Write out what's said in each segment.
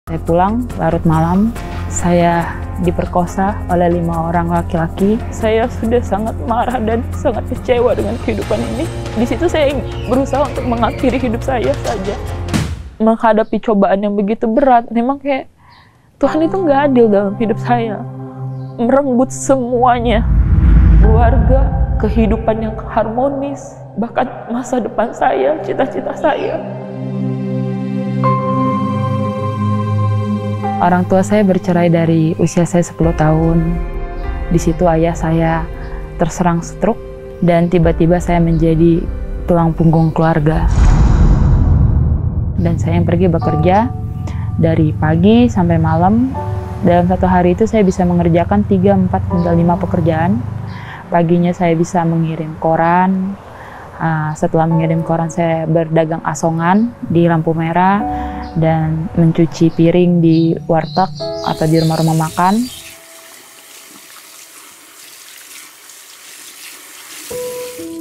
Saya pulang larut malam, saya diperkosa oleh 5 orang laki-laki. Saya sudah sangat marah dan sangat kecewa dengan kehidupan ini. Di situ saya berusaha untuk mengakhiri hidup saya saja. Menghadapi cobaan yang begitu berat, memang kayak Tuhan itu nggak adil dalam hidup saya. Merenggut semuanya, keluarga, kehidupan yang harmonis, bahkan masa depan saya, cita-cita saya. Orang tua saya bercerai dari usia saya 10 tahun. Di situ ayah saya terserang stroke dan tiba-tiba saya menjadi tulang punggung keluarga. Dan saya yang pergi bekerja dari pagi sampai malam. Dalam satu hari itu saya bisa mengerjakan 3, 4, hingga 5 pekerjaan. Paginya saya bisa mengirim koran. Setelah mengirim koran saya berdagang asongan di lampu merah dan mencuci piring di warteg atau di rumah-rumah makan.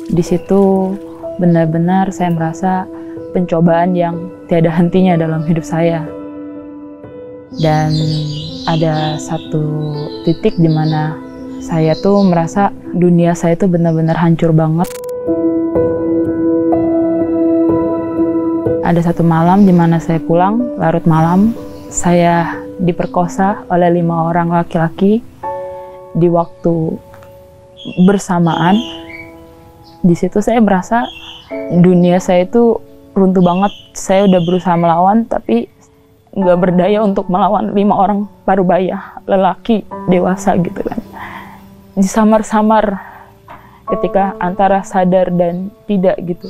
Di situ benar-benar saya merasa pencobaan yang tiada hentinya dalam hidup saya. Dan ada satu titik di mana saya tuh merasa dunia saya tuh benar-benar hancur banget. Ada satu malam di mana saya pulang larut malam, saya diperkosa oleh 5 orang laki-laki di waktu bersamaan. Di situ saya merasa dunia saya itu runtuh banget. Saya udah berusaha melawan, tapi nggak berdaya untuk melawan 5 orang parubaya, lelaki dewasa gitu kan. Disamar-samar ketika antara sadar dan tidak gitu.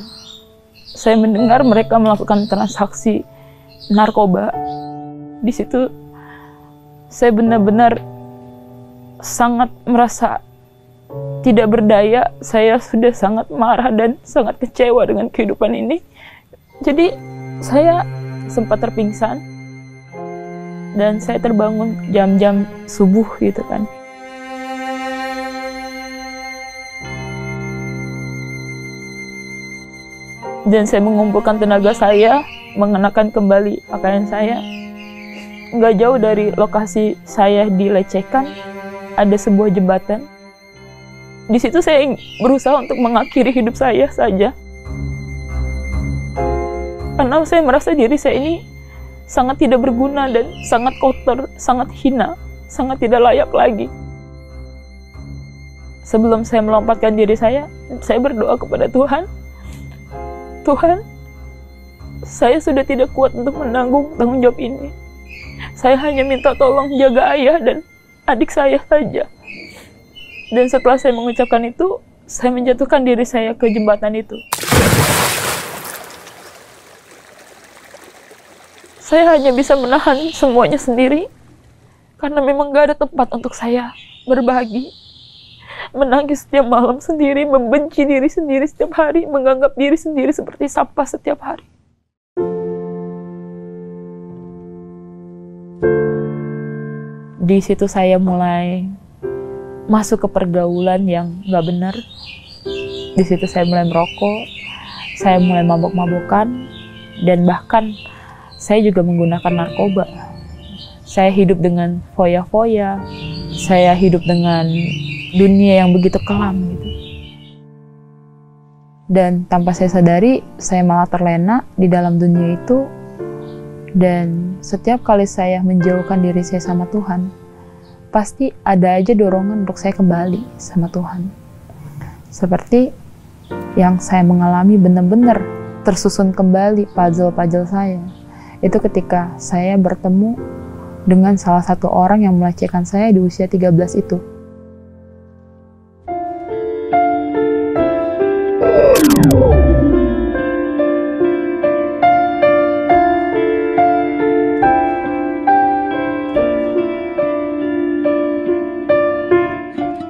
Saya mendengar mereka melakukan transaksi narkoba. Di situ saya benar-benar sangat merasa tidak berdaya. Saya sudah sangat marah dan sangat kecewa dengan kehidupan ini. Jadi saya sempat terpingsan dan saya terbangun jam-jam subuh gitu kan. Dan saya mengumpulkan tenaga saya, mengenakan kembali pakaian saya. Nggak jauh dari lokasi saya dilecehkan, ada sebuah jembatan. Di situ saya berusaha untuk mengakhiri hidup saya saja. Karena saya merasa diri saya ini sangat tidak berguna dan sangat kotor, sangat hina, sangat tidak layak lagi. Sebelum saya melompatkan diri saya berdoa kepada Tuhan. Tuhan, saya sudah tidak kuat untuk menanggung tanggung jawab ini. Saya hanya minta tolong jaga ayah dan adik saya saja. Dan setelah saya mengucapkan itu, saya menjatuhkan diri saya ke jembatan itu. Saya hanya bisa menahan semuanya sendiri, karena memang gak ada tempat untuk saya berbagi. Menangis setiap malam sendiri, membenci diri sendiri setiap hari, menganggap diri sendiri seperti sampah setiap hari. Di situ saya mulai masuk ke pergaulan yang gak benar. Di situ saya mulai merokok, saya mulai mabok-mabokan, dan bahkan saya juga menggunakan narkoba. Saya hidup dengan foya-foya, saya hidup dengan dunia yang begitu kelam gitu. Dan tanpa saya sadari, saya malah terlena di dalam dunia itu. Dan setiap kali saya menjauhkan diri saya sama Tuhan, pasti ada aja dorongan untuk saya kembali sama Tuhan. Seperti yang saya mengalami benar-benar tersusun kembali puzzle-puzzle saya. Itu ketika saya bertemu dengan salah satu orang yang melecehkan saya di usia 13 itu.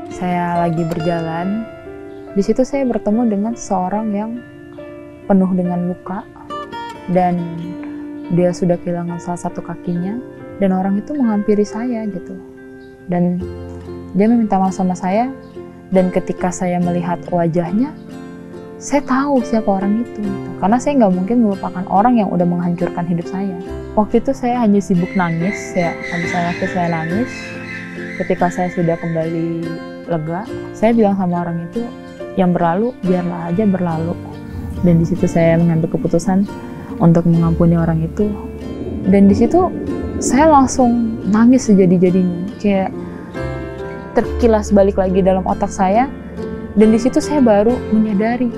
Saya lagi berjalan, di situ saya bertemu dengan seorang yang penuh dengan luka dan dia sudah kehilangan salah satu kakinya, dan orang itu menghampiri saya gitu. Dan dia meminta maaf sama saya, dan ketika saya melihat wajahnya, saya tahu siapa orang itu gitu. Karena saya nggak mungkin melupakan orang yang udah menghancurkan hidup saya. Waktu itu saya hanya sibuk nangis ya, habis saya nangis. Ketika saya sudah kembali lega, saya bilang sama orang itu, yang berlalu biarlah aja berlalu. Dan di situ saya mengambil keputusan untuk mengampuni orang itu. Dan di situ saya langsung nangis sejadi-jadinya, kayak terkilas balik lagi dalam otak saya. Dan di situ saya baru menyadari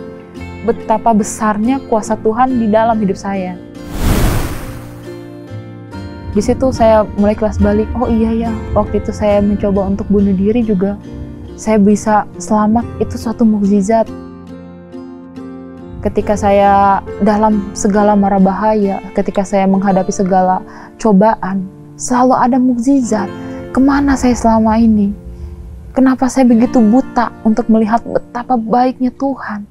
betapa besarnya kuasa Tuhan di dalam hidup saya. Di situ saya mulai kelas balik, oh iya ya, waktu itu saya mencoba untuk bunuh diri juga, saya bisa selamat, itu suatu mukjizat. Ketika saya dalam segala mara bahaya, ketika saya menghadapi segala cobaan, selalu ada mukjizat. Kemana saya selama ini? Kenapa saya begitu buta untuk melihat betapa baiknya Tuhan?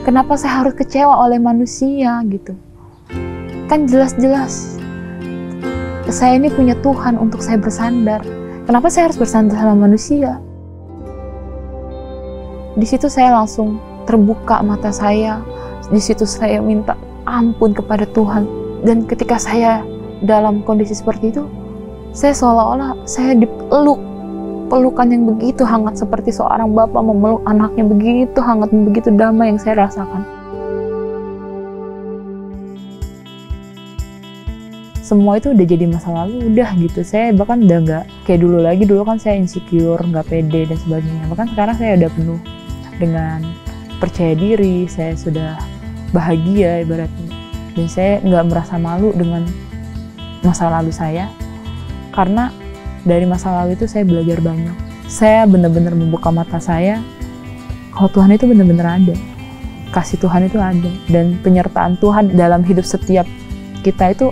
Kenapa saya harus kecewa oleh manusia gitu? Kan jelas-jelas saya ini punya Tuhan untuk saya bersandar. Kenapa saya harus bersandar sama manusia? Di situ saya langsung terbuka mata saya. Di situ saya minta ampun kepada Tuhan. Dan ketika saya dalam kondisi seperti itu, saya seolah-olah saya dipeluk. Pelukan yang begitu hangat seperti seorang bapak memeluk anaknya, begitu hangat, begitu damai yang saya rasakan. Semua itu udah jadi masa lalu, udah gitu. Saya bahkan udah nggak kayak dulu lagi. Dulu kan saya insecure, nggak pede dan sebagainya. Bahkan sekarang saya udah penuh dengan percaya diri. Saya sudah bahagia ibaratnya. Dan saya nggak merasa malu dengan masa lalu saya. Karena dari masa lalu itu saya belajar banyak. Saya benar-benar membuka mata saya kalau Tuhan itu benar-benar ada. Kasih Tuhan itu ada. Dan penyertaan Tuhan dalam hidup setiap kita itu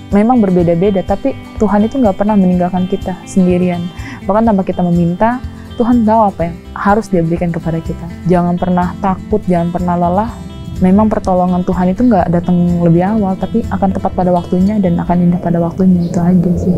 memang berbeda-beda, tapi Tuhan itu nggak pernah meninggalkan kita sendirian. Bahkan tanpa kita meminta, Tuhan tahu apa yang harus Dia berikan kepada kita. Jangan pernah takut, jangan pernah lelah. Memang pertolongan Tuhan itu nggak datang lebih awal, tapi akan tepat pada waktunya dan akan indah pada waktunya. Itu aja sih.